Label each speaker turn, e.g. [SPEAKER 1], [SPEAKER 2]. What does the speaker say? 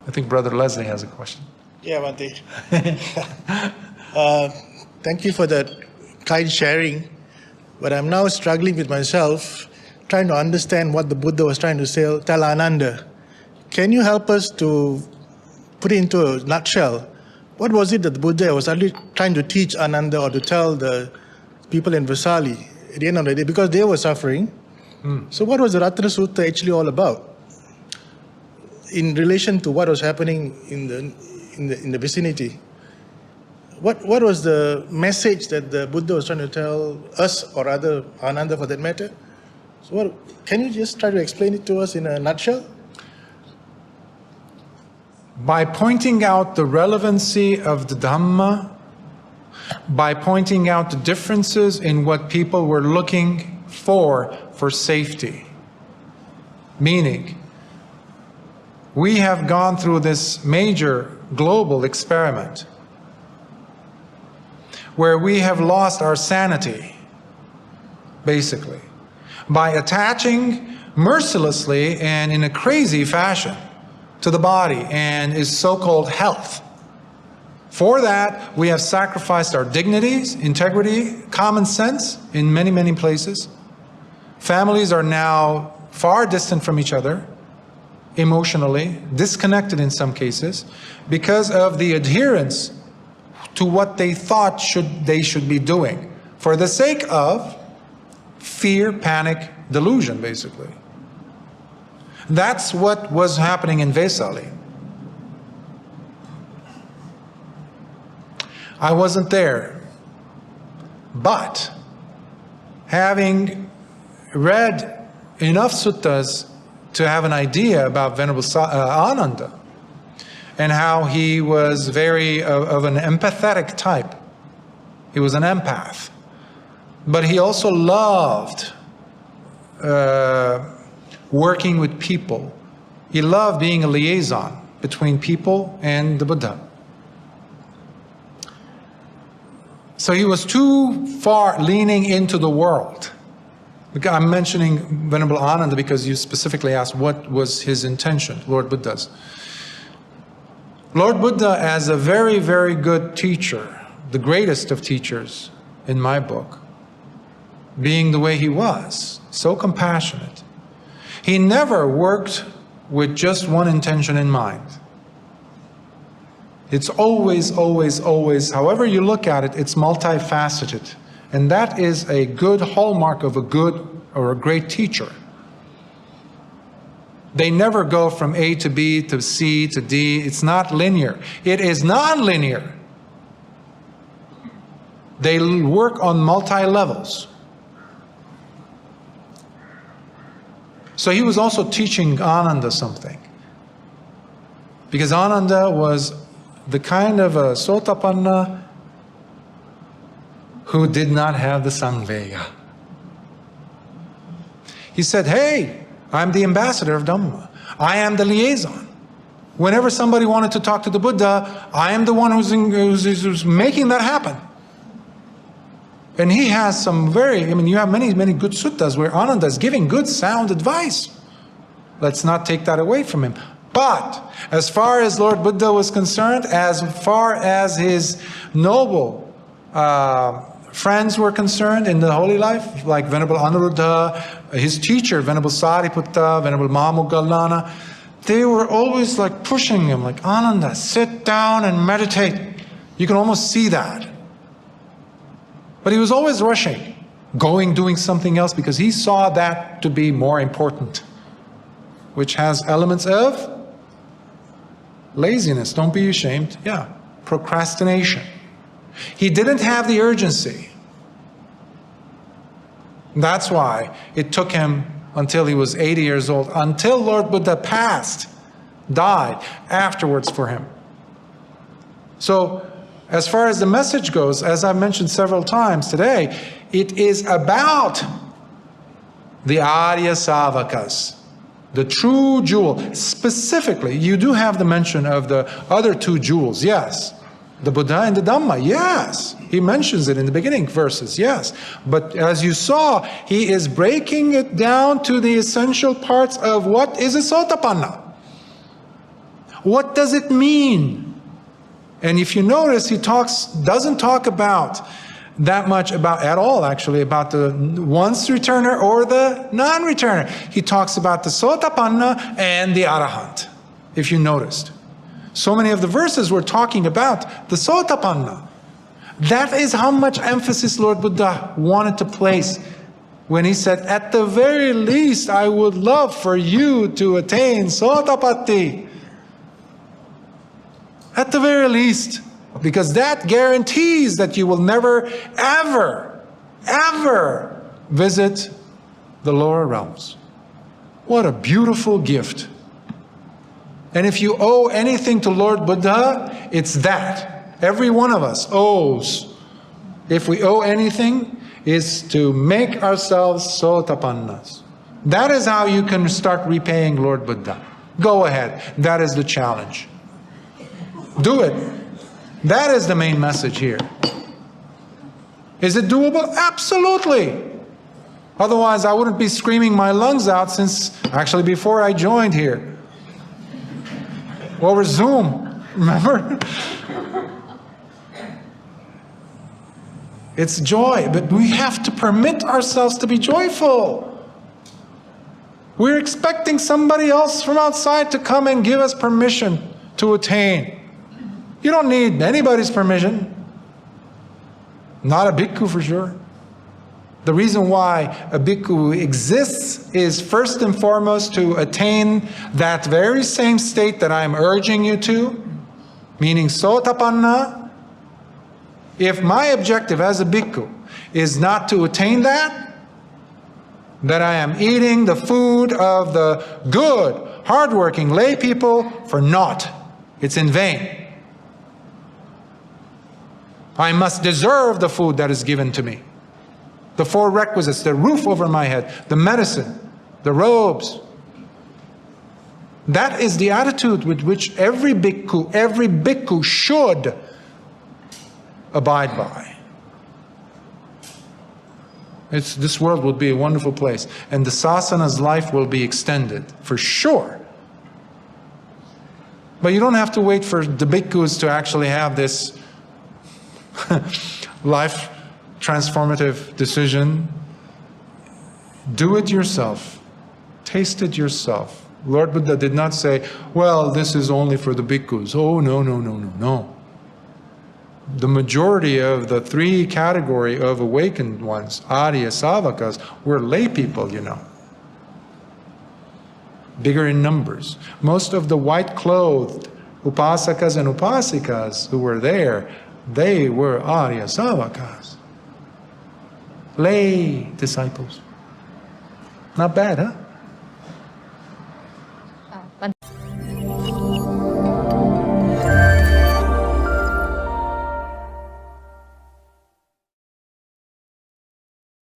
[SPEAKER 1] I think Brother Leslie has a question.
[SPEAKER 2] Yeah, Bhante. Thank you for that kind sharing. But I'm now struggling with myself, trying to understand what the Buddha was trying to say, tell Ananda. Can you help us to put it into a nutshell? What was it that the Buddha was actually trying to teach Ananda or to tell the people in Vesali at the end of the day? Because they were suffering. So what was the Ratana Sutta actually all about in relation to what was happening in the vicinity? What was the message that the Buddha was trying to tell us, or rather Ananda for that matter? So can you just try to explain it to us in a nutshell?
[SPEAKER 1] By pointing out the relevancy of the Dhamma, by pointing out the differences in what people were looking for safety. Meaning, we have gone through this major global experiment where we have lost our sanity, basically, by attaching mercilessly and in a crazy fashion to the body and its so-called health. For that, we have sacrificed our dignities, integrity, common sense in many, many places. Families are now far distant from each other, emotionally, disconnected in some cases, because of the adherence to what they thought they should be doing, for the sake of fear, panic, delusion, basically. That's what was happening in Vesali. I wasn't there, but having read enough suttas to have an idea about Venerable Ananda and how he was very of an empathetic type. He was an empath, but he also loved working with people. He loved being a liaison between people and the Buddha. So he was too far leaning into the world. I'm mentioning Venerable Ananda because you specifically asked what was his intention, Lord Buddha's. Lord Buddha, as a very, very good teacher, the greatest of teachers in my book, being the way he was, so compassionate, he never worked with just one intention in mind. It's always, always, always, however you look at it, it's multifaceted. And that is a good hallmark of a good or a great teacher. They never go from A to B to C to D. It's not linear. It is non-linear. They work on multi-levels. So he was also teaching Ananda something. Because Ananda was the kind of a Sotapanna who did not have the Sangveya. He said, hey, I'm the ambassador of Dhamma. I am the liaison. Whenever somebody wanted to talk to the Buddha, I am the one who's making that happen. And he has some you have many, many good suttas where Ananda is giving good, sound advice. Let's not take that away from him. But as far as Lord Buddha was concerned, as far as his noble friends were concerned in the holy life, like Venerable Anuruddha, his teacher, Venerable Sariputta, Venerable Mahamoggalana, they were always like pushing him, like, Ananda, sit down and meditate. You can almost see that. But he was always rushing, doing something else, because he saw that to be more important, which has elements of laziness. Don't be ashamed. Yeah, procrastination. He didn't have the urgency. That's why it took him until he was 80 years old, until Lord Buddha passed, died afterwards for him. So as far as the message goes, as I've mentioned several times today, it is about the Arya Savakas, the true jewel. Specifically, you do have the mention of the other two jewels, yes. The Buddha and the Dhamma, yes. He mentions it in the beginning verses, yes. But as you saw, he is breaking it down to the essential parts of what is a Sotapanna. What does it mean? And if you notice, he doesn't talk about that much about at all, actually, about the once returner or the non-returner. He talks about the Sotapanna and the Arahant, if you noticed. So many of the verses were talking about the Sotapanna. That is how much emphasis Lord Buddha wanted to place when he said, at the very least, I would love for you to attain Sotapatti. At the very least. Because that guarantees that you will never, ever, ever visit the lower realms. What a beautiful gift. And if you owe anything to Lord Buddha, it's that. Every one of us owes. If we owe anything, is to make ourselves Sotapannas. That is how you can start repaying Lord Buddha. Go ahead. That is the challenge. Do it. That is the main message here. Is it doable? Absolutely. Otherwise, I wouldn't be screaming my lungs out since, actually, before I joined here. Over Zoom, remember? It's joy, but we have to permit ourselves to be joyful. We're expecting somebody else from outside to come and give us permission to attain. You don't need anybody's permission. Not a bhikkhu for sure. The reason why a bhikkhu exists is first and foremost to attain that very same state that I'm urging you to, meaning Sotapanna. If my objective as a bhikkhu is not to attain that I am eating the food of the good, hardworking lay people for naught. It's in vain. I must deserve the food that is given to me. The four requisites, the roof over my head, the medicine, the robes. That is the attitude with which every bhikkhu should abide by. This world will be a wonderful place, and the sasana's life will be extended, for sure. But you don't have to wait for the bhikkhus to actually have this life transformative decision. Do it yourself. Taste it yourself. Lord Buddha did not say, well, this is only for the bhikkhus. Oh, no, no, no, no, no. The majority of the three category of awakened ones, Arya Savakas, were lay people, you know. Bigger in numbers. Most of the white-clothed upasakas and upasikas who were there, they were Arya Savakas. Lay disciples. Not bad, huh?